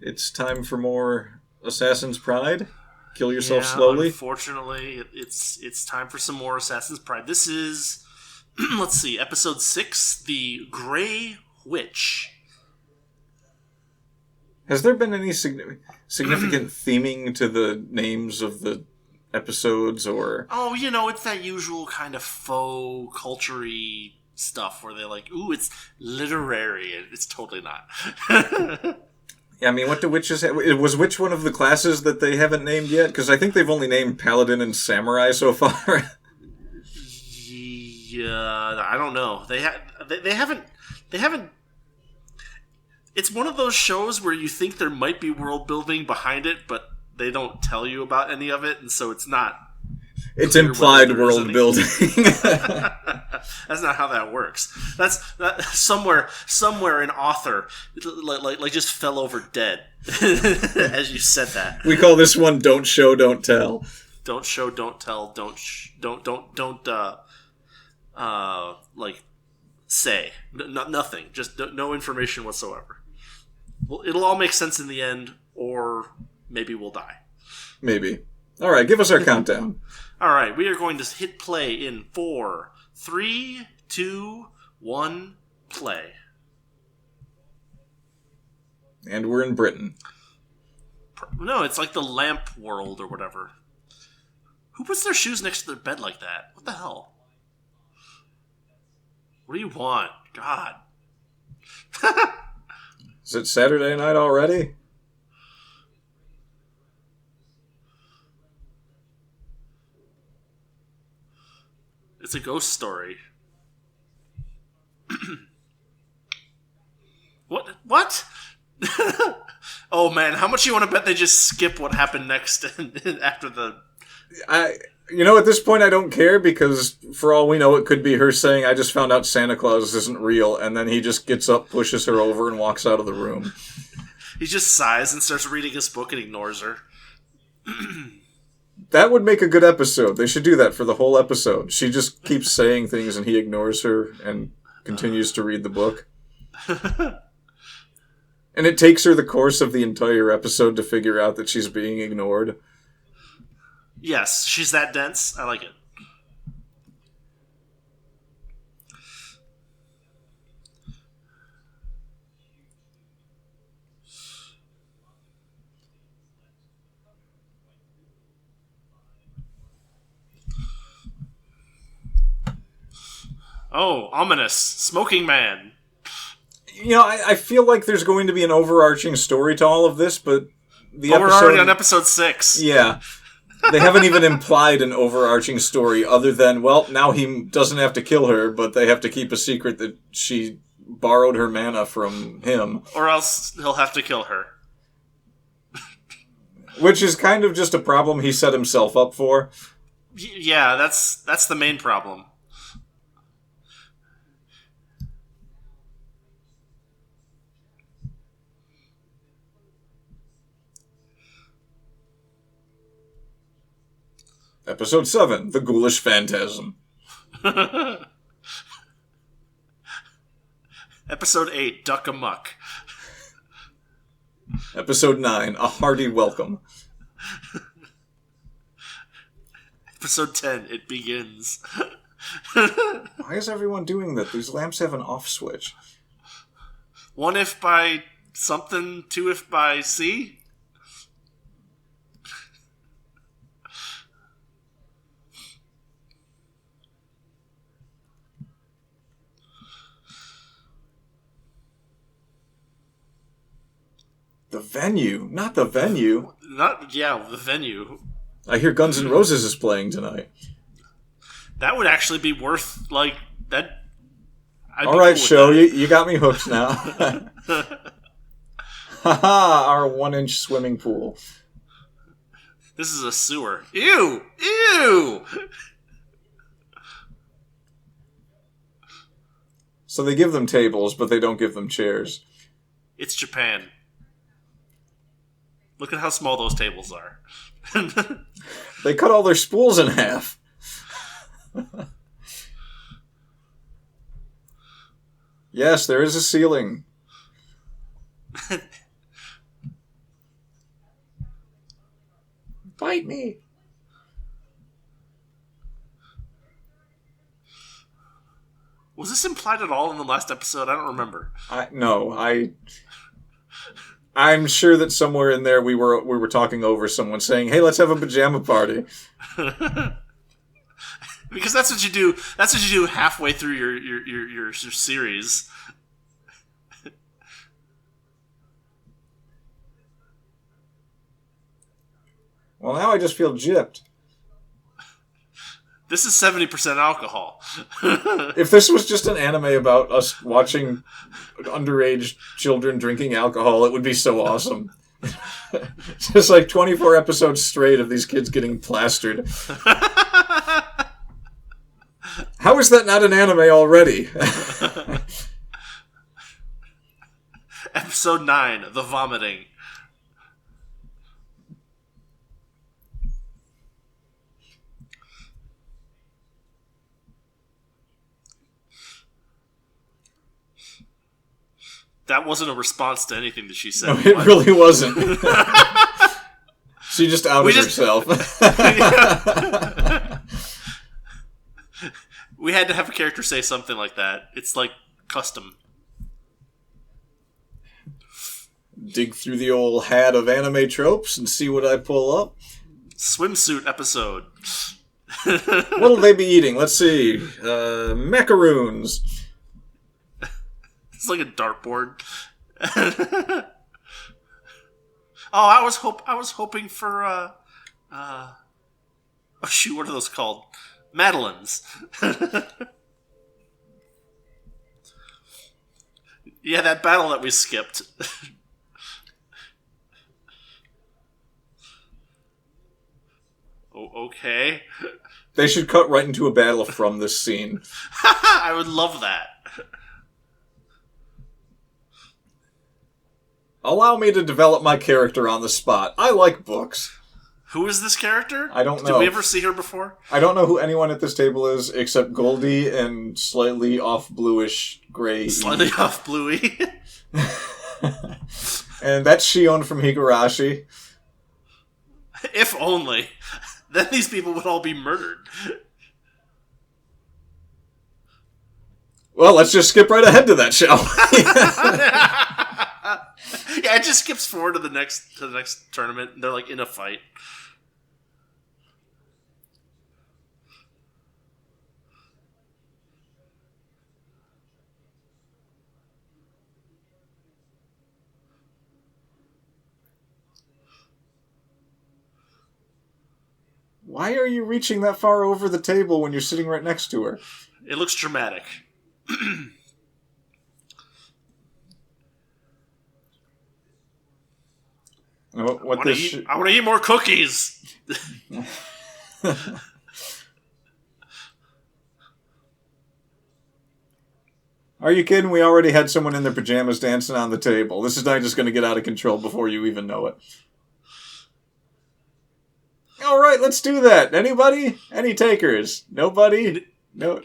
It's time for more Assassin's Pride. Kill yourself Yeah, slowly. unfortunately, it's time for some more Assassin's Pride. This is, let's see, episode 6, The Grey Witch. Has there been any significant theming to the names of the episodes, or... Oh, it's that usual kind of faux culture-y stuff where they're like, ooh, it's literary. It's totally not. Yeah, I mean, what do witches have? Was which one of the classes that they haven't named yet? Because I think they've only named Paladin and Samurai so far. Yeah, I don't know. They haven't. It's one of those shows where you think there might be world building behind it, but they don't tell you about any of it, and so it's not. It's implied world building. That's not how that works. That's somewhere an author like just fell over dead as you said that. We call this one "Don't Show, Don't Tell." Don't show, don't tell. Don't say nothing. Just no information whatsoever. Well, it'll all make sense in the end, or maybe we'll die. Maybe. All right, give us our countdown. All right, we are going to hit play in 4, 3, 2, 1, play. And we're in Britain. No, it's like the lamp world or whatever. Who puts their shoes next to their bed like that? What the hell? What do you want? God. Is it Saturday night already? It's a ghost story. What? Oh man, how much you want to bet they just skip what happened next after the... At this point I don't care, because for all we know it could be her saying, I just found out Santa Claus isn't real, and then he just gets up, pushes her over, and walks out of the room. He just sighs and starts reading his book and ignores her. That would make a good episode. They should do that for the whole episode. She just keeps saying things and he ignores her and continues to read the book. And it takes her the course of the entire episode to figure out that she's being ignored. Yes, she's that dense. I like it. Oh, ominous. Smoking man. I feel like there's going to be an overarching story to all of this, but we're already on episode 6. Yeah. They haven't even implied an overarching story other than, well, now he doesn't have to kill her, but they have to keep a secret that she borrowed her mana from him. Or else he'll have to kill her. Which is kind of just a problem he set himself up for. Yeah, that's the main problem. Episode 7, The Ghoulish Phantasm. Episode 8, Duck Amuck. Episode 9, A Hearty Welcome. Episode 10, It Begins. Why is everyone doing that? These lamps have an off switch. 1 if by something, 2 if by C? The venue, not the venue. The venue. I hear Guns N' Roses is playing tonight. That would actually be worth, that... All right, show, you got me hooked now. Haha, our 1-inch swimming pool. This is a sewer. Ew! Ew! So they give them tables, but they don't give them chairs. It's Japan. Look at how small those tables are. They cut all their spools in half. Yes, there is a ceiling. Bite me. Was this implied at all in the last episode? I don't remember. I'm sure that somewhere in there we were talking over someone saying, "Hey, let's have a pajama party." Because that's what you do. That's what you do halfway through your series. Well, now I just feel gypped. This is 70% alcohol. If this was just an anime about us watching underage children drinking alcohol, it would be so awesome. Just like 24 episodes straight of these kids getting plastered. How is that not an anime already? Episode 9, The Vomiting. That wasn't a response to anything that she said. No, it really wasn't. She just outed herself. We had to have a character say something like that. It's like custom. Dig through the old hat of anime tropes and see what I pull up. Swimsuit episode. What'll they be eating? Let's see. Macaroons. It's like a dartboard. I was hoping for oh shoot, what are those called? Madeleines. Yeah, that battle that we skipped. Oh, okay. They should cut right into a battle from this scene. I would love that. Allow me to develop my character on the spot. I like books. Who is this character? I don't know. Did we ever see her before? I don't know who anyone at this table is except Goldie and slightly off bluish gray. Slightly off bluey. And that's Shion from Higurashi. If only. Then these people would all be murdered. Well, let's just skip right ahead to that, shall we? Yeah, it just skips forward to the next tournament. And they're like in a fight. Why are you reaching that far over the table when you're sitting right next to her? It looks dramatic. I want to eat more cookies. Are you kidding? We already had someone in their pajamas dancing on the table. This is not just going to get out of control before you even know it. All right, let's do that. Anybody? Any takers? Nobody? No.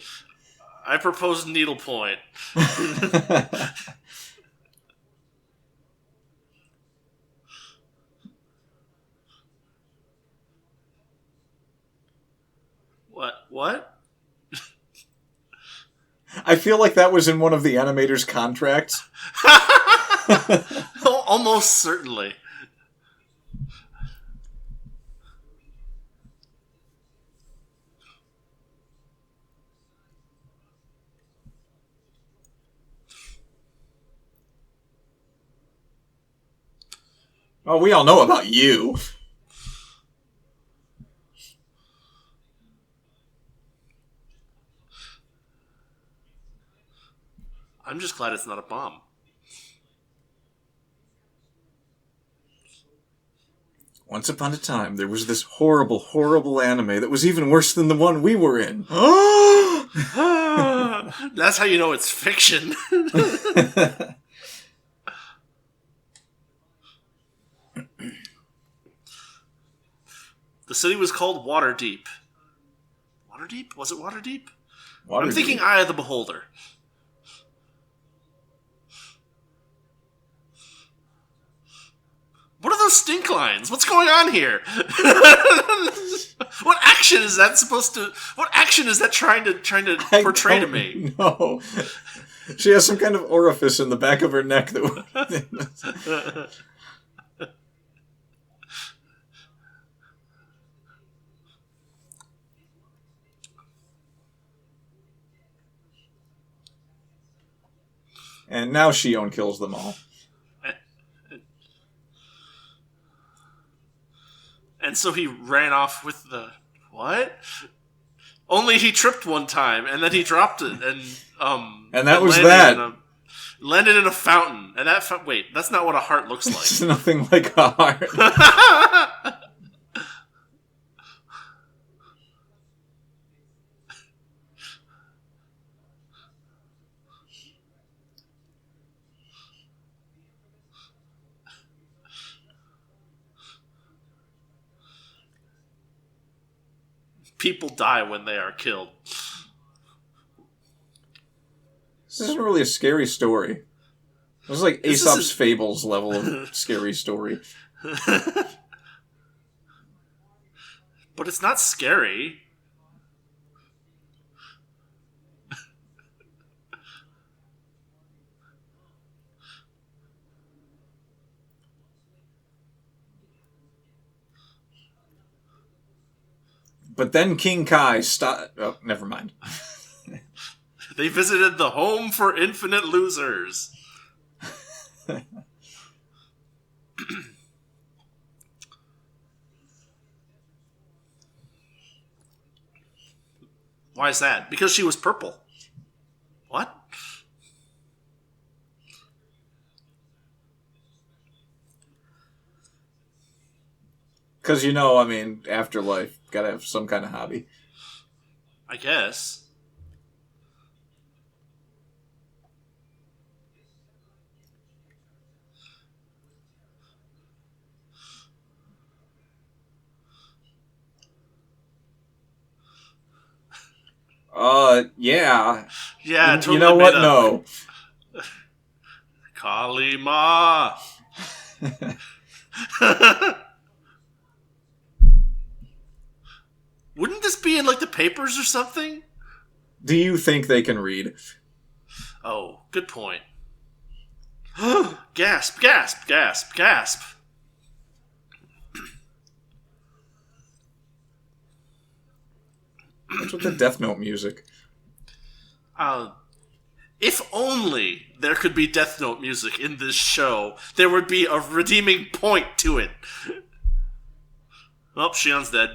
I propose needlepoint. What? I feel like that was in one of the animators' contracts. Almost certainly. Oh, we all know about you. I'm just glad it's not a bomb. Once upon a time, there was this horrible, horrible anime that was even worse than the one we were in. That's how you know it's fiction. The city was called Waterdeep. Waterdeep? Was it Waterdeep? I'm thinking Eye of the Beholder. What are those those stink lines? What's going on here? What action is that supposed to? What action is that trying to portray to me? No, she has some kind of orifice in the back of her neck that. And now Shion kills them all. And so he ran off with the... What? Only he tripped one time, and then he dropped it, and that was that. Landed in a fountain. And that... Wait, that's not what a heart looks like. It's nothing like a heart. People die when they are killed. This isn't really a scary story. This is like Aesop's Fables level of scary story. But it's not scary. But then King Kai stopped... Oh, never mind. They visited the home for infinite losers. Why is that? Because she was purple. What? Because, I mean, afterlife, gotta have some kind of hobby. I guess. Yeah. Yeah, totally. You know what? No. Kalima. Wouldn't this be in, like, the papers or something? Do you think they can read? Oh, good point. Gasp, gasp, gasp, gasp. What's with the Death Note music? If only there could be Death Note music in this show, there would be a redeeming point to it. Oh, Shion's dead.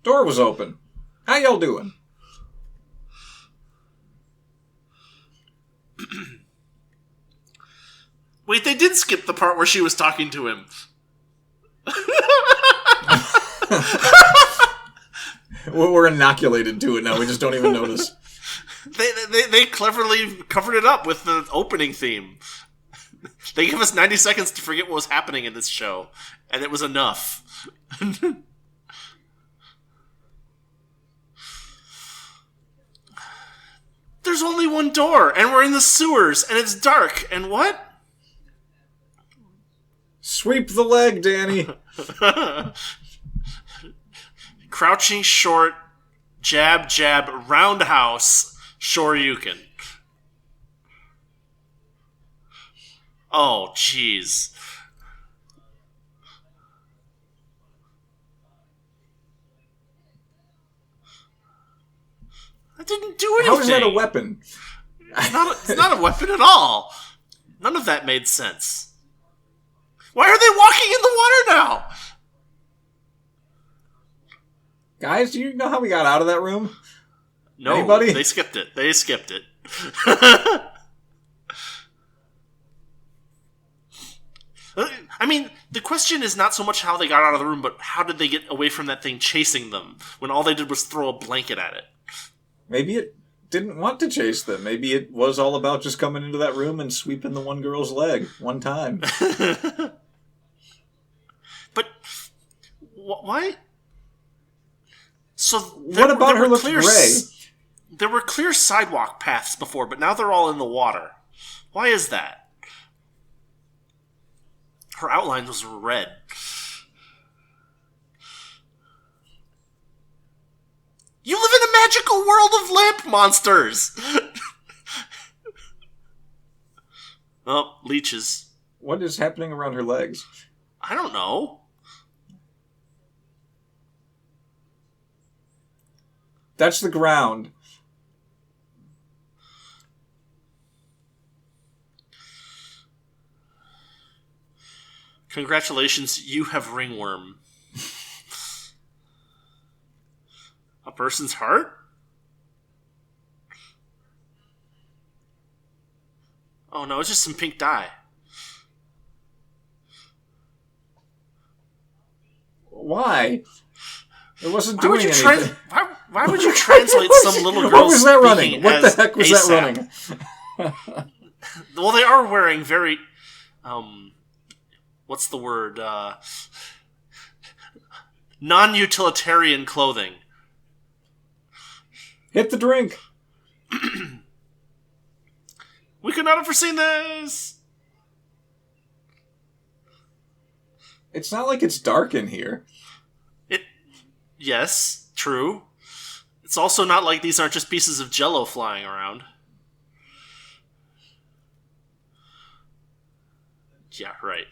Door was open. How y'all doing? Wait, they did skip the part where she was talking to him. We're inoculated to it now. We just don't even notice. They cleverly covered it up with the opening theme. They give us 90 seconds to forget what was happening in this show, and it was enough. There's only one door, and we're in the sewers, and it's dark, and what? Sweep the leg, Danny. Crouching short, jab, jab, roundhouse, Shoryuken. Oh, jeez. That didn't do anything. How is that a weapon? It's not a weapon at all. None of that made sense. Why are they walking in the water now? Guys, do you know how we got out of that room? No, anybody? They skipped it. I mean, the question is not so much how they got out of the room, but how did they get away from that thing chasing them when all they did was throw a blanket at it? Maybe it didn't want to chase them. Maybe it was all about just coming into that room and sweeping the one girl's leg one time. But why? So what about her looks gray? There were clear sidewalk paths before, but now they're all in the water. Why is that? Her outline was red. You live in a magical world of lamp monsters! Oh, leeches. What is happening around her legs? I don't know. That's the ground. Congratulations, you have ringworm. A person's heart? Oh no, it's just some pink dye. Why? It wasn't doing anything. Why would you translate some little girl? What was that running? What the heck was that running? Well, they are wearing very, what's the word? Non-utilitarian clothing. Hit the drink. We could not have foreseen this. It's not like it's dark in here. Yes, true. It's also not like these aren't just pieces of Jell-O flying around. Yeah, right.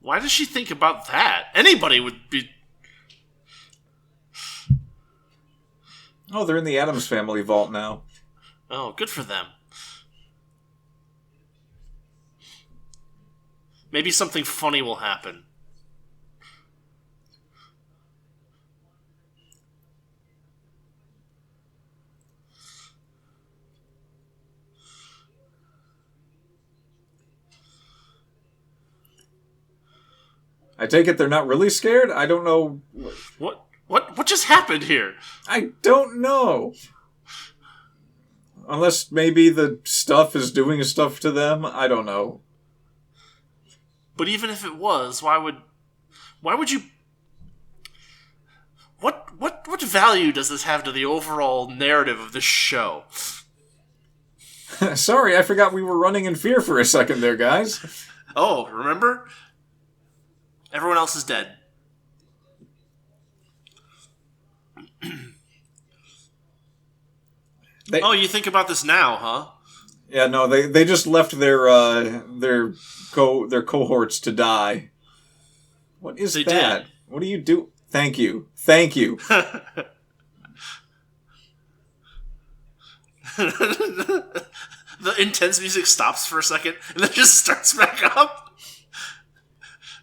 Why does she think about that? Anybody would be... Oh, they're in the Addams Family vault now. Oh, good for them. Maybe something funny will happen. I take it they're not really scared? I don't know. What just happened here? I don't know. Unless maybe the stuff is doing stuff to them. I don't know. But even if it was, why would you... What value does this have to the overall narrative of this show? Sorry, I forgot we were running in fear for a second there, guys. Oh, remember? Everyone else is dead. You think about this now, huh? Yeah, no, they just left their cohorts to die. What is that? Did. What do you do? Thank you. Thank you. The intense music stops for a second and then just starts back up.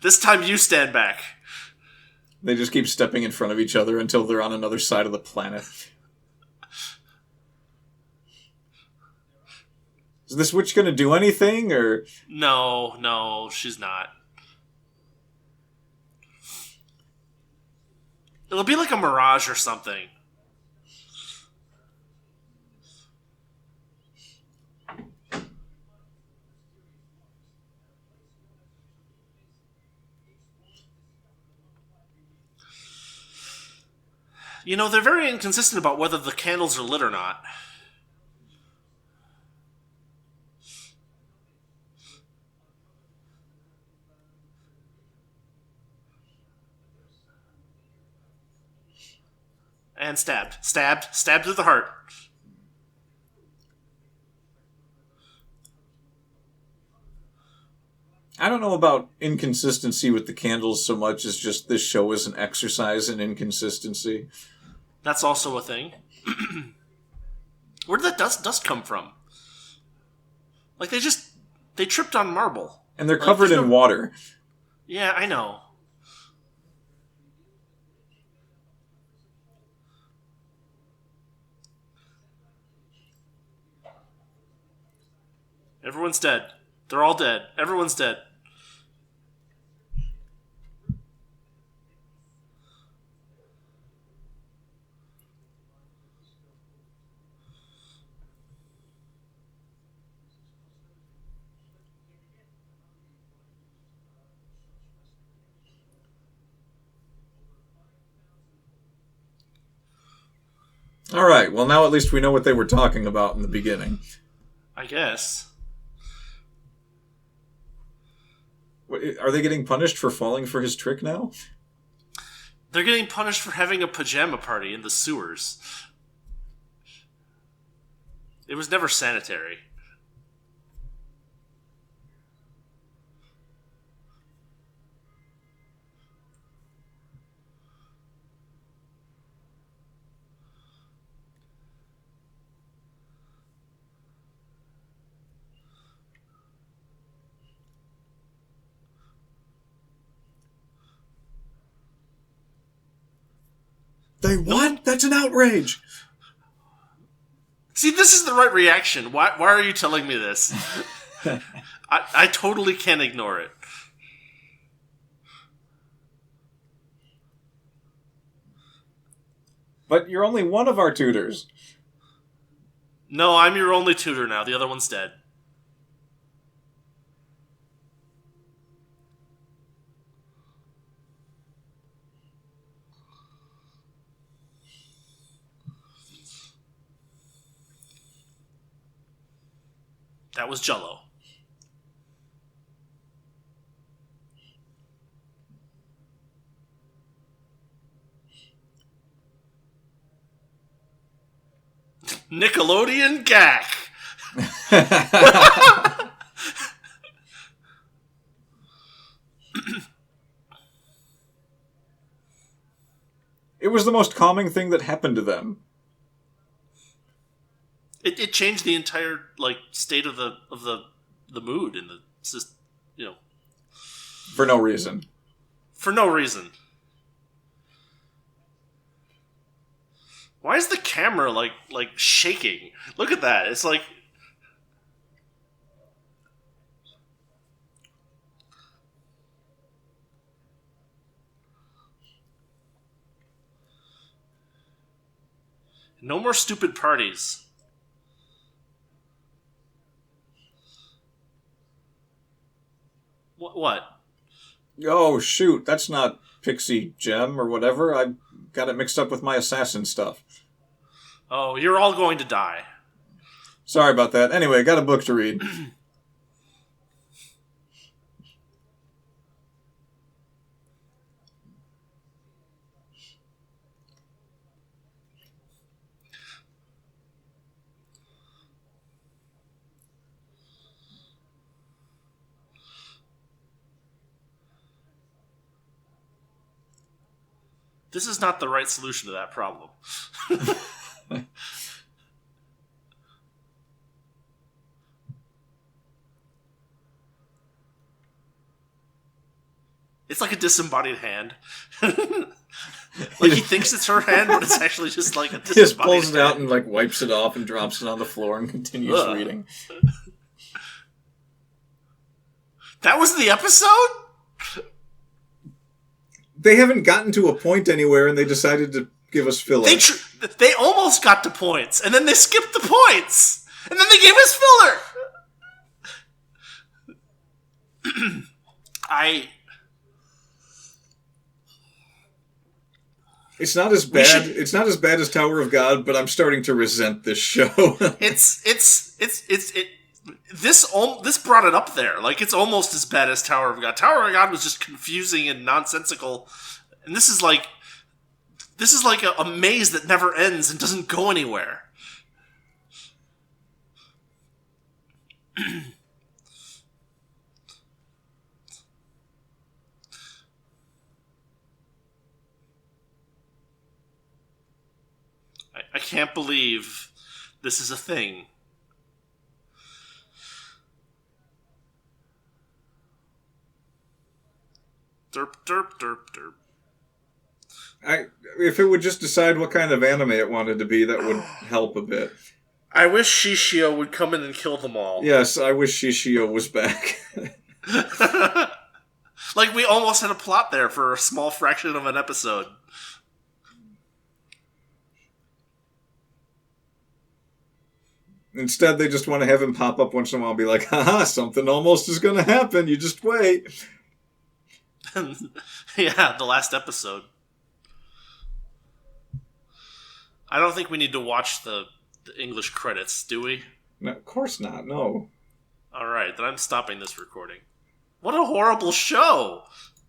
This time you stand back. They just keep stepping in front of each other until they're on another side of the planet. Is this witch going to do anything, or...? No, she's not. It'll be like a mirage or something. You know, they're very inconsistent about whether the candles are lit or not. And stabbed through the heart. I don't know about inconsistency with the candles so much as just this show is an exercise in inconsistency. That's also a thing. Where did that dust come from? Like, they tripped on marble. And they're covered in water. Yeah, I know. Everyone's dead. They're all dead. Everyone's dead. All right. Well, now at least we know what they were talking about in the beginning. I guess. Are they getting punished for falling for his trick now? They're getting punished for having a pajama party in the sewers. It was never sanitary. They what? That's an outrage. See, this is the right reaction. Why are you telling me this? I totally can't ignore it. But you're only one of our tutors. No, I'm your only tutor now. The other one's dead. That was Jello. Nickelodeon Gak. It was the most calming thing that happened to them. It changed the entire state of the mood and the just For no reason. For no reason. Why is the camera like shaking? Look at that. It's like no more stupid parties. What? Oh, shoot. That's not Pixie Gem or whatever. I got it mixed up with my assassin stuff. Oh, you're all going to die. Sorry about that. Anyway, got a book to read. This is not the right solution to that problem. It's like a disembodied hand. Like he thinks it's her hand, but it's actually just like a disembodied He just pulls hand. it out and wipes it off and drops it on the floor and continues reading. That was the episode? They haven't gotten to a point anywhere and they decided to give us filler. They almost got to points, and then they skipped the points, and then they gave us filler. It's not as bad. It's not as bad as Tower of God, but I'm starting to resent this show. This brought it up there. Like, it's almost as bad as Tower of God. Tower of God was just confusing and nonsensical, and this is like a maze that never ends and doesn't go anywhere. I can't believe this is a thing. Derp, derp, derp, derp. If it would just decide what kind of anime it wanted to be, that would help a bit. I wish Shishio would come in and kill them all. Yes, I wish Shishio was back. Like, we almost had a plot there for a small fraction of an episode. Instead, they just want to have him pop up once in a while and be like, haha, something almost is going to happen. You just wait. Yeah, the last episode. I don't think we need to watch the English credits, do we? No, of course not. No. All right, then I'm stopping this recording. What a horrible show!